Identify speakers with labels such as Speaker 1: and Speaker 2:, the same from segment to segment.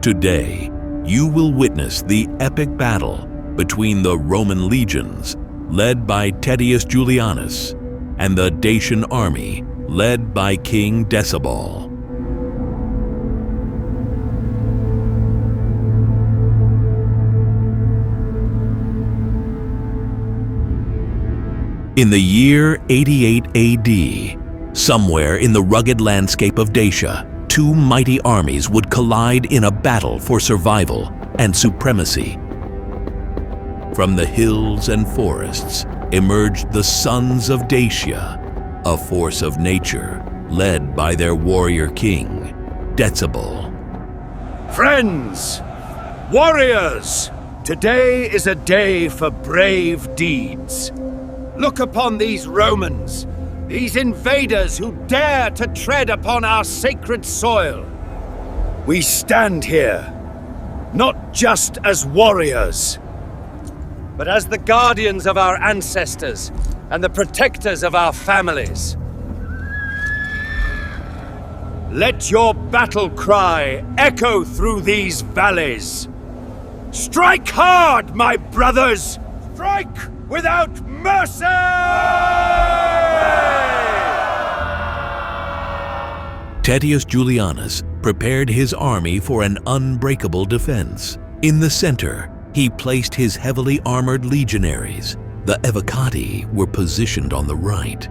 Speaker 1: Today, you will witness the epic battle between the Roman legions, led by Tettius Julianus, and the Dacian army, led by King Decebal. In the year 88 AD, somewhere in the rugged landscape of Dacia, two mighty armies would collide in a battle for survival and supremacy. From the hills and forests emerged the sons of Dacia, a force of nature led by their warrior king, Decebal.
Speaker 2: Friends, warriors, today is a day for brave deeds. Look upon these Romans, these invaders who dare to tread upon our sacred soil. We stand here, not just as warriors, but as the guardians of our ancestors and the protectors of our families. Let your battle cry echo through these valleys. Strike hard, my brothers! Strike without mercy!
Speaker 1: Tettius Julianus prepared his army for an unbreakable defense. In the center, he placed his heavily armored legionaries. The evocati were positioned on the right.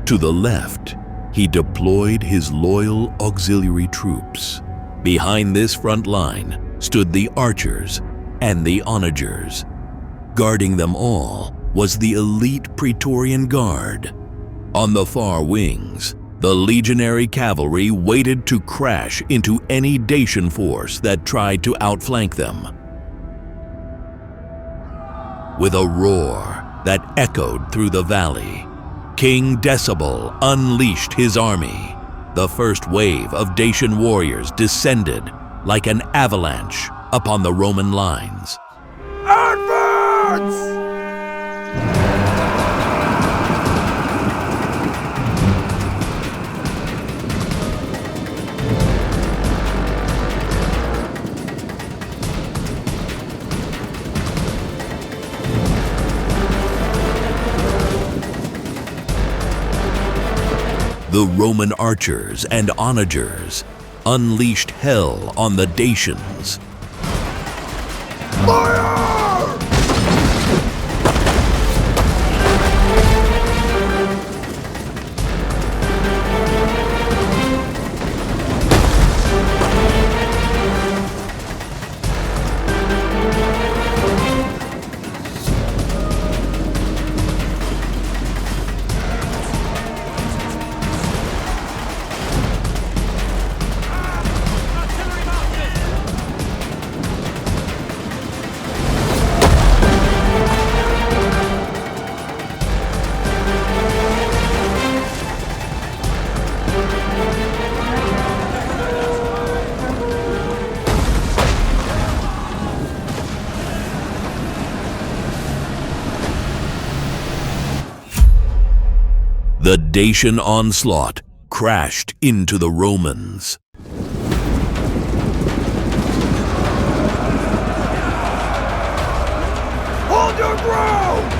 Speaker 1: To the left, he deployed his loyal auxiliary troops. Behind this front line stood the archers and the onagers. Guarding them all was the elite Praetorian Guard. On the far wings, the legionary cavalry waited to crash into any Dacian force that tried to outflank them. With a roar that echoed through the valley, King Decebal unleashed his army. The first wave of Dacian warriors descended like an avalanche upon the Roman lines.
Speaker 2: Advance!
Speaker 1: The Roman archers and onagers unleashed hell on the Dacians.
Speaker 2: Fire!
Speaker 1: The Dacian onslaught crashed into the Romans.
Speaker 2: Hold your ground!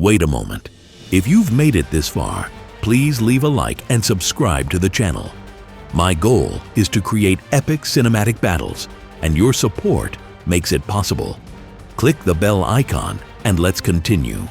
Speaker 1: Wait a moment. If you've made it this far, please leave a like and subscribe to the channel. My goal is to create epic cinematic battles, and your support makes it possible. Click the bell icon and let's continue.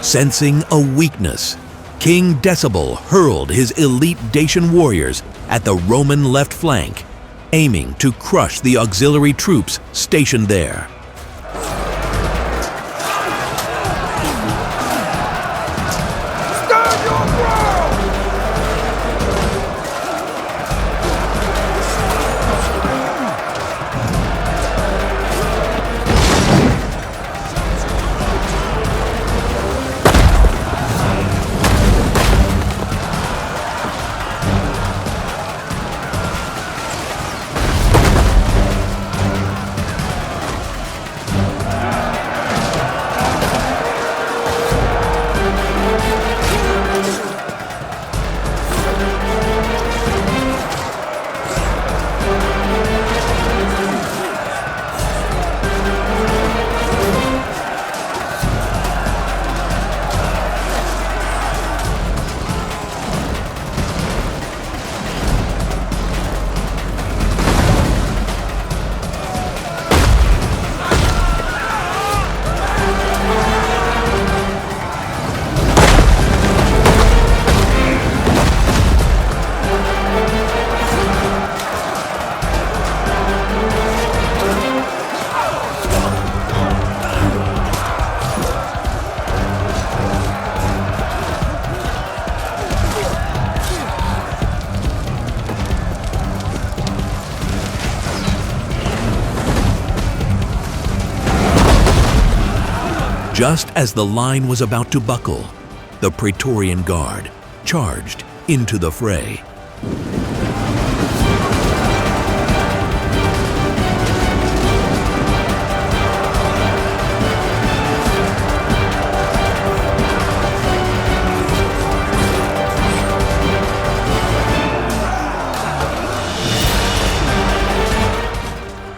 Speaker 1: Sensing a weakness, King Decebal hurled his elite Dacian warriors at the Roman left flank, aiming to crush the auxiliary troops stationed there.
Speaker 2: Stand your ground!
Speaker 1: Just as the line was about to buckle, the Praetorian Guard charged into the fray.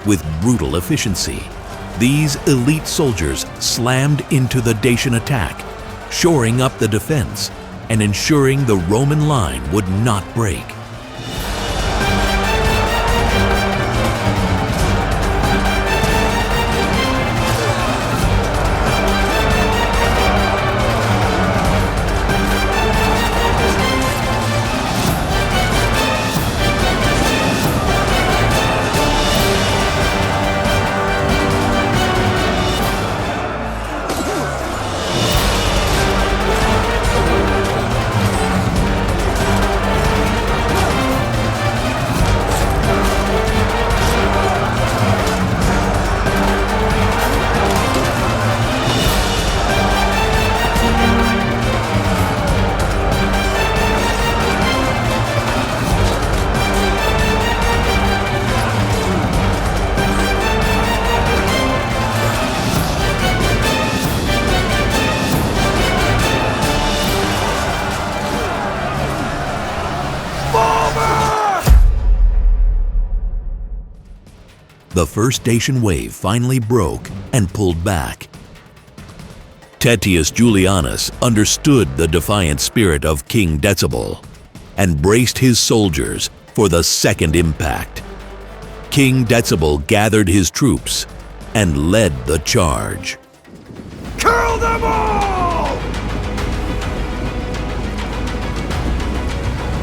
Speaker 1: With brutal efficiency, these elite soldiers slammed into the Dacian attack, shoring up the defense and ensuring the Roman line would not break. The first Dacian wave finally broke and pulled back. Tettius Julianus understood the defiant spirit of King Decebal and braced his soldiers for the second impact. King Decebal gathered his troops and led the charge.
Speaker 2: Kill them all!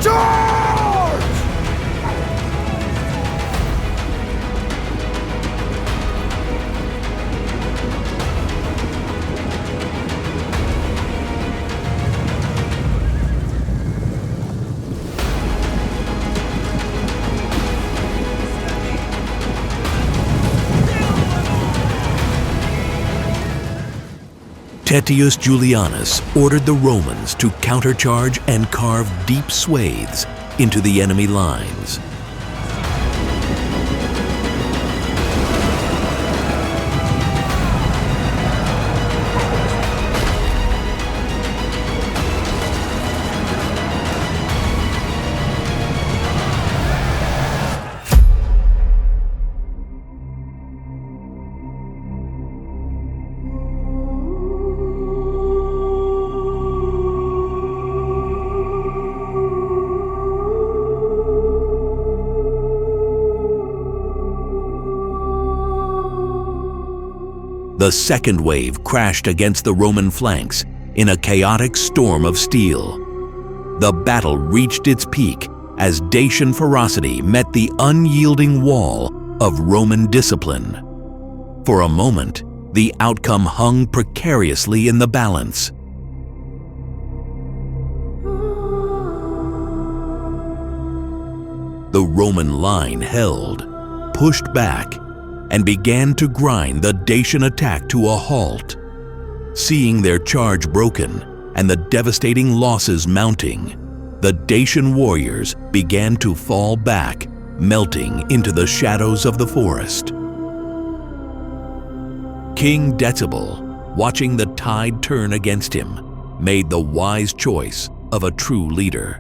Speaker 2: Charge!
Speaker 1: Tettius Julianus ordered the Romans to countercharge and carve deep swathes into the enemy lines. The second wave crashed against the Roman flanks in a chaotic storm of steel. The battle reached its peak as Dacian ferocity met the unyielding wall of Roman discipline. For a moment, the outcome hung precariously in the balance. The Roman line held, pushed back, and began to grind the Dacian attack to a halt. Seeing their charge broken and the devastating losses mounting, the Dacian warriors began to fall back, melting into the shadows of the forest. King Decebal, watching the tide turn against him, made the wise choice of a true leader.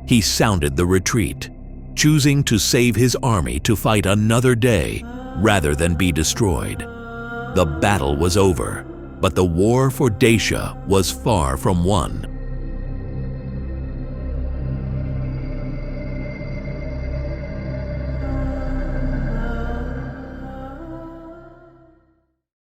Speaker 1: He sounded the retreat, choosing to save his army to fight another day rather than be destroyed. The battle was over, but the war for Dacia was far from won.